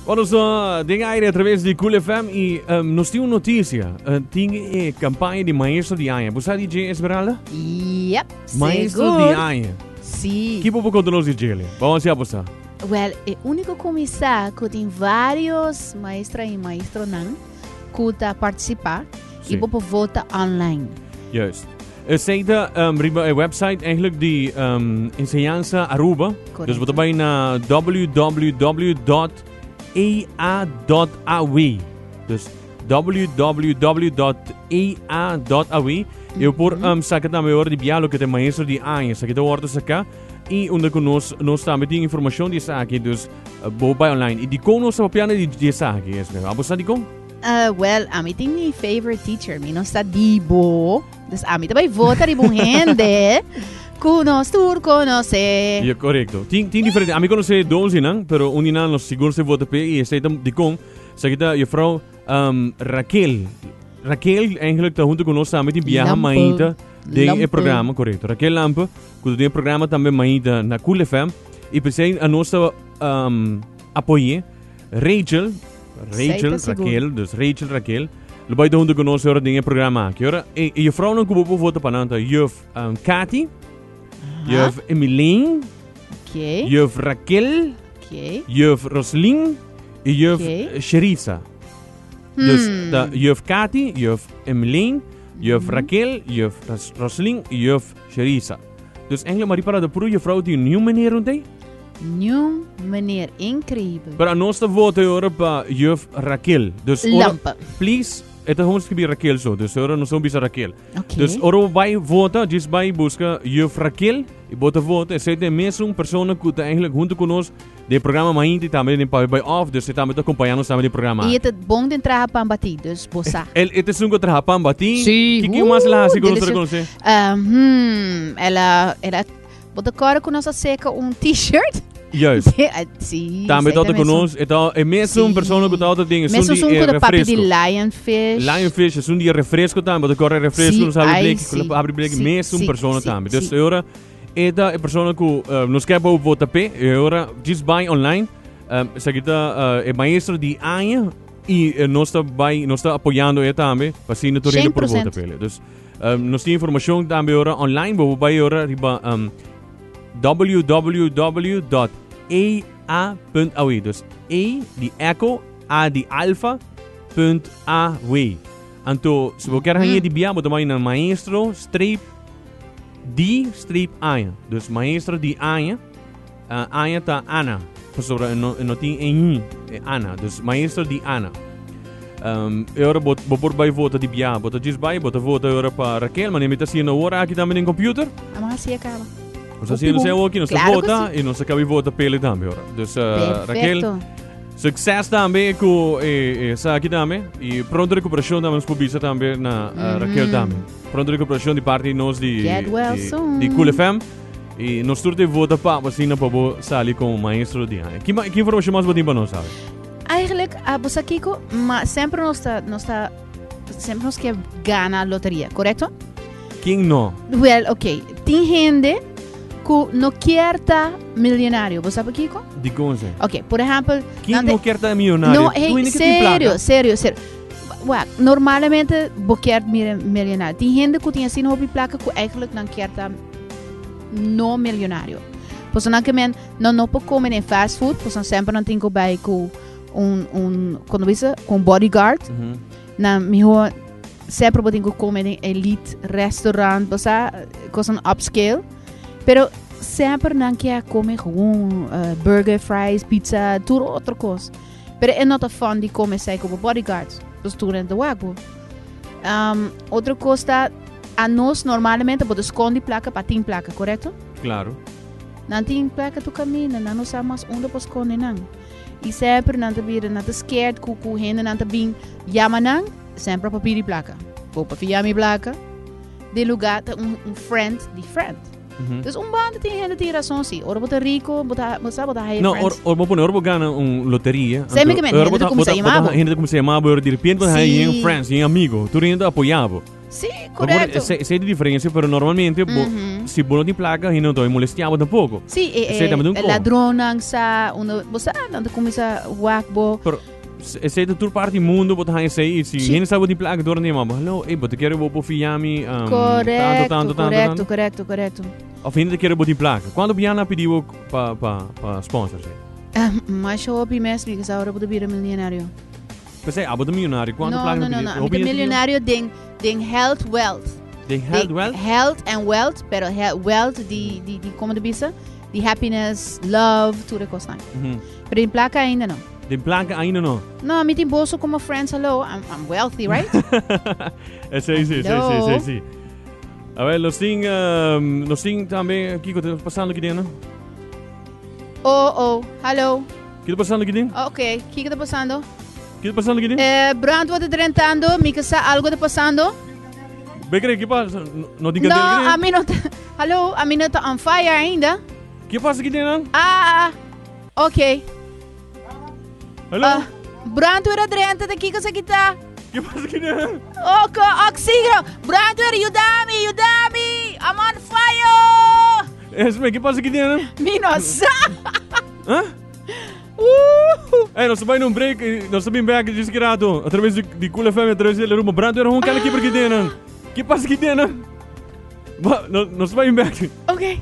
Vamos a aire através de Cool FM e nós temos uma notícia. Tem a campanha de Maestro de Anha. Você sabe DJ Esmeralda? Yep, Maestro seguro. de Anha. Sim. Que pouco conta nós DJ? Vamos ver você. Well, é o único começar que tem vários maestros e maestros não que tá participar e vou votar online. Juist. Sei dat riba website eigenlijk die enseñanza Aruba. Correcto. Dus wat erbij naar www.ea.aw. Dus www.ea.aw. Eu por saca também hora de bialo que tem maestro de Anha, saca da hora saca e onde conosco nós também tem informação de saque dus bobai online. E de como nós papiana de saque, é mesmo. Abo sa di ko? Well, a mim tem minha favorite teacher, mi não está dibo. Dus a mim também vota de bom gente. Kunos tur conose. Ja, correcto. Tem diferente. A mim conhece 12 não, pero um não nós seguro se vota pe e sei tam de com. Sabe que a vrouw Raquel. Raquel eigenlijk está junto conosco também tem viaja mainta de programa, correto. Raquel Lampe, que tem programa também mainta na Cool FM e pensei a nossa apoie Rachel, Raquel, dus Raquel. Lo vai junto conosco ora tem programa aqui. Ora e a vrouw não kubo vota pananta juf Cathy, juf Emmeline, juf Raquel, juf Roslin e juf Sherisa. Dus juf Cathy, juf Emmeline, juf Raquel, juf Roslin e juf Sherisa. Dus eigenlijk maar die para de pro juffrouw die nieuw meneer rondé. Nieuw meneer, incrível. Para nós te vota ora para juf Raquel. Dus Lampa. Please, ito vamos escrever Raquel so. Dus ora nós vamos Raquel. Okay. Dus ora vai vota, diz vai busca juf Raquel e bota vota. Essa é mesmo persona que está eigenlijk junto conosco de programa mainti também de by off, dus ele também está acompanhando também de programa. E é bom de entrar para bater, dus bossa. Ele é um trabalho para bater. Sim. Que mais lá se conhece? Ela bota agora com nossa seca t-shirt. Juist. Sim. Também está conosco. É mesmo persona que está tem mesmo um de papi de lionfish. Lionfish é um dia refresco também, bota agora refresco, não sabe que abre black mesmo persona também. Dus agora esta é a pessoa que nos quer para o VOTP, agora diz bem online, essa aqui é maestro de Anha e nós está apoiando ela também, para ser notoriado por VOTP. Então, nós temos informação também agora online, vou vai agora riba www.ea.aw. Dus E de Echo, A de Alpha, .aw. Então, se você quer ganhar de biamo, também na maestro, D-Anha. Dus maestro de Anha. Anha está Ana. Professora, não tem em Ana. Dus maestro de Ana. Agora, vou por vai vota de Bia. Bota diz vai, bota vota agora para Raquel. Mas nem está sendo agora aqui também no computer. Mas assim acaba. Nós está sendo aqui, nós está vota e nós acaba vota pele também agora. Dus Raquel, sucesso também com essa aqui também. E pronto recuperação também nos publica também na Raquel também. Pronto recuperação de parte de nós de Cool FM e nós turte vota para vacina para sair com o maestro de Anha. Que informação mais boa para nós, sabe? Eigenlijk, a Bosakiko, sempre nós quer ganhar a loteria, correto? Quem não? Well, ok. Tem gente que não quer estar milionário, você sabe, Kiko? De como é? Ok, por exemplo... Quem não quer estar milionário? Não, sério. Well, normalmente, você quer milionário. Tem gente que tem assim uma placa que eigenlijk não quer estar não milionário. Por isso, não pode comer em fast food, por isso sempre não tem que ir com com bodyguard. Na melhor sempre pode comer em elite restaurant, você com upscale. Pero sempre não quer comer burger, fries, pizza, tudo outra coisa. Pero é não fã de comer sei como bodyguards. Durante o água. Outra coisa, a nós normalmente podemos esconder placa para ter placa, correto? Claro. Não tem placa tu caminha, não sabemos onde para esconder não. E sempre não te scared que o gente não te bem chama não, sempre para pedir placa. Vou para fiar minha placa. De lugar friend de friend. Dus band tem gente tem razão sim. Ora bota rico, bota high no, friends. No, ora ganha loteria. Sei me que gente como se chamava. Gente como se chamava, de repente vai em friends, em amigo. Tu ainda apoiava. Sì, corretto. Sei di differenza, però normalmente se buono di placa e non ti molestiamo tampoco. Sì, e ladrone sa uno bosa non come sa wakbo. Però se tu parti mondo pot hai sei se non sai di placa torni ma hallo e pot quero bo fiami corretto. Of hindi quero bo di placa. Quando piana pedivo pa sponsor sei. Ma show primes mi sa ora poter bere milionario. Sei abo de milionario quando placa no, de milionario den health wealth. Den health wealth? Health and wealth, pero wealth di como de bisa, di happiness, love, tudo coisa. Pero in placa ainda não. De placa ainda não. No, mi tem bolso como friends, hello, I'm wealthy, right? Sì. Vabbè, lo sing também aqui que eu tô passando aqui dentro. Oh, hello. Que tô passando aqui dentro? Ok, o que tá passando? Que tô passando aqui dentro? Brando tá drentando, mi sa algo tá passando? Becre, que passa? Não diga dele. Não, a mim não tá. Hello, a mim não tá on fire ainda. Que passa aqui dentro? Ok. Hello? Brando era drenta daqui que você tá. Que passa aqui dentro? Oxigênio! Brando, aiuta-me! I'm on fire! Esme, que passa aqui dentro? Minosa! Hã? Nós vai num break, nós estamos back desgraçado. Através de Cool FM, através de Rumo Brando, era um cara aqui por aqui dentro. Que passa aqui dentro? Nós vai back. Ok.